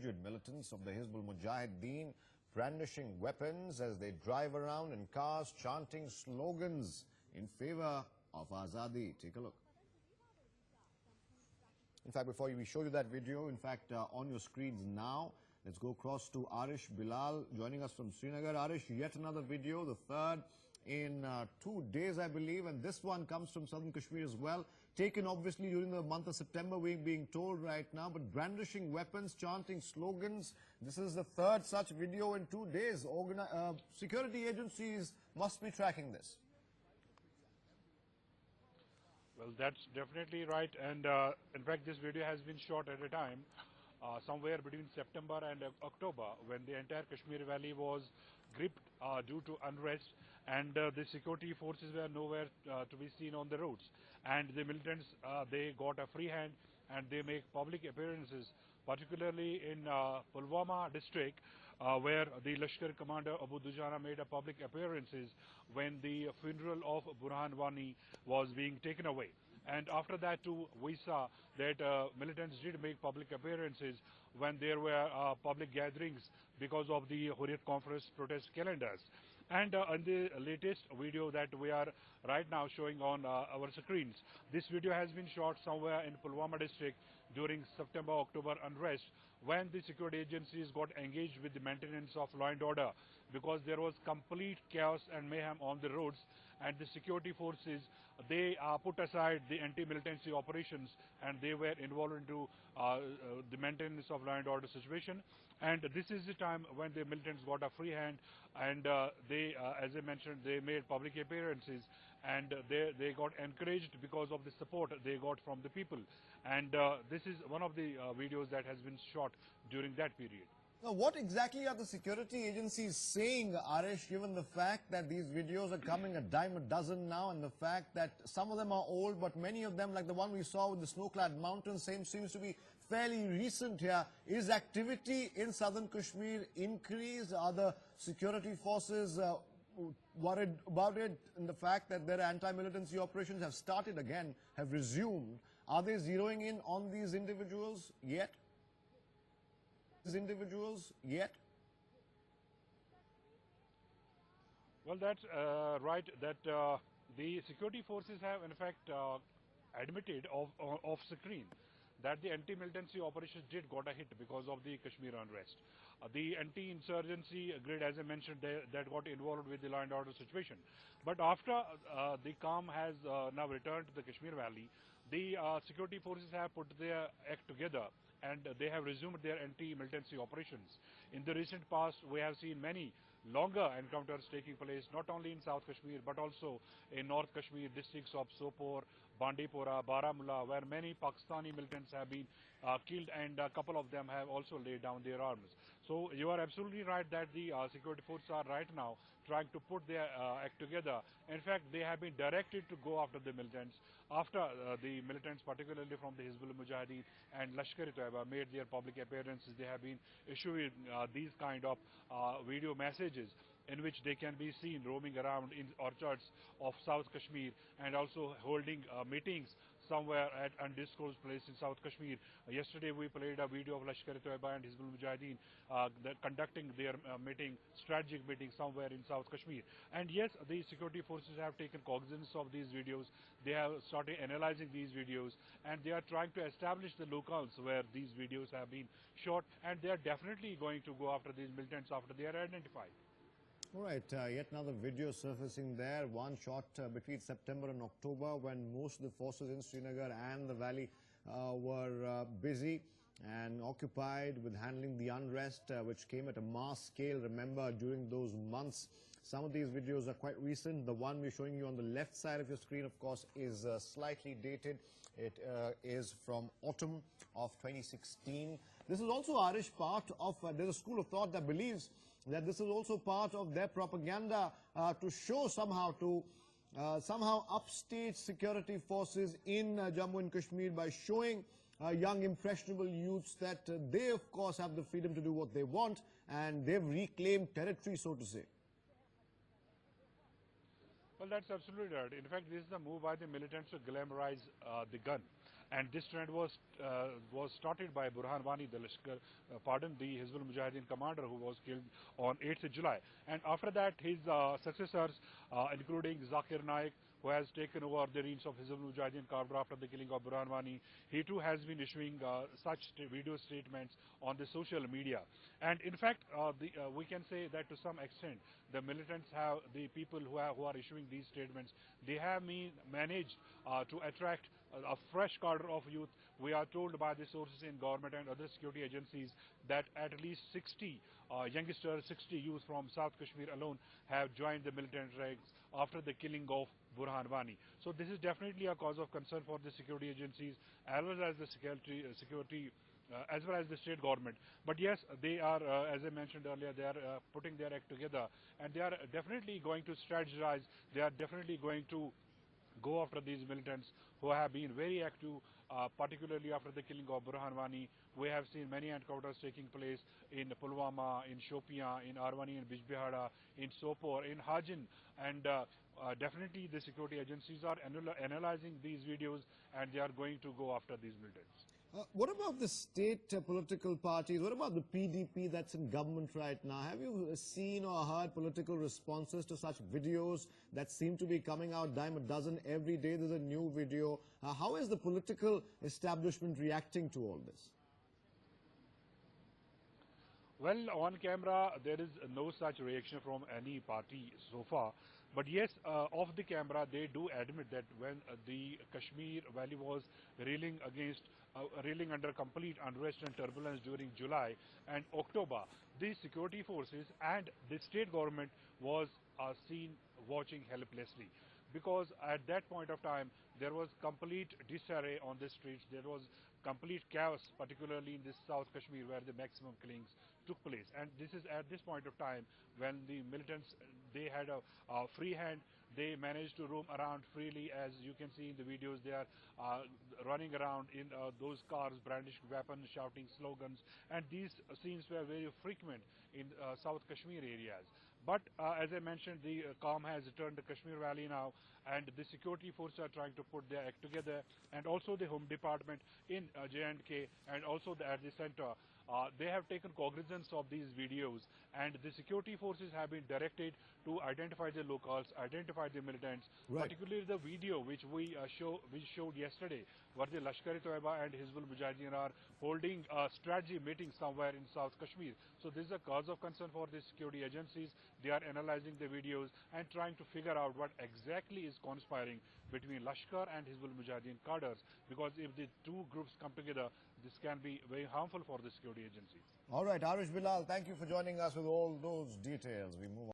alleged militants of the Hizb-ul Mujahideen brandishing weapons as they drive around in cars chanting slogans in favor of Azadi. Take a look. In fact, before we show you that video, on your screens now, let's go across to Arish Bilal joining us from Srinagar. Arish, yet another video, the third in 2 days, I believe, and this one comes from southern Kashmir as well. Taken obviously during the month of September, we're being told right now, but brandishing weapons, chanting slogans. This is the third such video in 2 days. Security agencies must be tracking this. Well, that's definitely right, and in fact this video has been shot at a time somewhere between September and October, when the entire Kashmir Valley was gripped due to unrest, and the security forces were nowhere to be seen on the roads, and the militants, they got a free hand and they make public appearances, particularly in Pulwama district, where the Lashkar commander Abu Dujana made a public appearances when the funeral of Burhan Wani was being taken away. And after that too, we saw that militants did make public appearances when there were public gatherings because of the Hurriyat Conference protest calendars. And in the latest video that we are right now showing on our screens, this video has been shot somewhere in Pulwama district during September-October unrest, when the security agencies got engaged with the maintenance of law and order, because there was complete chaos and mayhem on the roads, and the security forces, they put aside the anti-militancy operations and they were involved into the maintenance of law and order situation. And this is the time when the militants got a free hand, and they, as I mentioned, they made public appearances, and they got encouraged because of the support they got from the people. And this is one of the videos that has been shot during that period. Now, what exactly are the security agencies saying, Arish, given the fact that these videos are coming a dime a dozen now, and the fact that some of them are old, but many of them, like the one we saw with the snow-clad mountains, seems to be fairly recent here. Is activity in southern Kashmir increased? Are the security forces worried about it, in the fact that their anti-militancy operations have started again, have resumed? Are they zeroing in on these individuals yet? Well, that's right, that the security forces have in fact admitted off screen that the anti-militancy operations did got a hit because of the Kashmir unrest. The anti-insurgency grid, as I mentioned, that got involved with the law and order situation. But after the calm has now returned to the Kashmir Valley, the security forces have put their act together, and they have resumed their anti-militancy operations. In the recent past, we have seen many longer encounters taking place, not only in South Kashmir, but also in North Kashmir districts of Sopore, Bandipora, Baramulla, where many Pakistani militants have been killed, and a couple of them have also laid down their arms. So you are absolutely right that the security forces are right now trying to put their act together. In fact, they have been directed to go after the militants. After the militants, particularly from the Hizb-ul Mujahideen and Lashkar-e-Taiba, made their public appearances, they have been issuing these kind of video messages in which they can be seen roaming around in orchards of South Kashmir, and also holding meetings somewhere at undisclosed place in South Kashmir. Yesterday we played a video of Lashkar-e-Taiba and Hizb-ul Mujahideen conducting their strategic meeting somewhere in South Kashmir. And yes, the security forces have taken cognizance of these videos. They have started analyzing these videos, and they are trying to establish the locales where these videos have been shot, and they are definitely going to go after these militants after they are identified. All right, yet another video surfacing there, one shot between September and October, when most of the forces in Srinagar and the valley were busy and occupied with handling the unrest, which came at a mass scale, remember, during those months. Some of these videos are quite recent. The one we're showing you on the left side of your screen, of course, is slightly dated. It is from autumn of 2016. This is also, Arish, part of, there's a school of thought that believes that this is also part of their propaganda to show somehow upstage security forces in Jammu and Kashmir by showing young impressionable youths that they of course have the freedom to do what they want, and they've reclaimed territory, so to say. Well, that's absolutely right. In fact, this is the move by the militants to glamorize the gun. And this trend was started by Burhan Wani, the the Hizb-ul Mujahideen commander who was killed on 8th July. And after that, his successors, including Zakir Naik, who has taken over the reins of Hizb-ul Mujahideen Karbala after the killing of Burhan Wani, he too has been issuing such video statements on the social media. And in fact, we can say that to some extent, the militants have, the people who are issuing these statements, they have managed to attract a fresh cadre of youth. We are told by the sources in government and other security agencies that at least 60 youngsters, 60 youth from South Kashmir alone have joined the militant ranks after the killing of Burhan Wani. So this is definitely a cause of concern for the security agencies as well as the as well as the state government. But yes, they are, as I mentioned earlier, they are putting their act together, and they are definitely going to strategize. They are definitely going to go after these militants who have been very active, particularly after the killing of Burhan Wani. We have seen many encounters taking place in Pulwama, in Shopian, in Arwani, in Bijbihara, in Sopore, in Hajin, and definitely the security agencies are analyzing these videos, and they are going to go after these militants. What about the state political parties? What about the PDP that's in government right now? Have you seen or heard political responses to such videos that seem to be coming out dime a dozen every day? There's a new video. How is the political establishment reacting to all this? Well, on camera, there is no such reaction from any party so far. But yes, off the camera, they do admit that when the Kashmir Valley was reeling under complete unrest and turbulence during July and October, the security forces and the state government was seen watching helplessly. Because at that point of time, there was complete disarray on the streets. There was complete chaos, particularly in this South Kashmir, where the maximum killings took place. And this is at this point of time when the militants, they had a free hand. They managed to roam around freely. As you can see in the videos, they are running around in those cars, brandishing weapons, shouting slogans. And these scenes were very frequent in South Kashmir areas. But as I mentioned, the calm has returned to Kashmir Valley now, and the security forces are trying to put their act together, and also the Home Department in J&K and also at the center. They have taken cognizance of these videos, and the security forces have been directed to identify the locals, identify the militants, particularly the video which we showed yesterday, where the Lashkar-e-Taiba and Hizb-ul Mujahideen are holding a strategy meeting somewhere in South Kashmir. So this is a cause of concern for the security agencies. They are analyzing the videos and trying to figure out what exactly is conspiring between Lashkar and Hizb-ul Mujahideen cadres, because if the two groups come together, this can be very harmful for the security agencies. All right, Arish Bilal, thank you for joining us with all those details. We move on.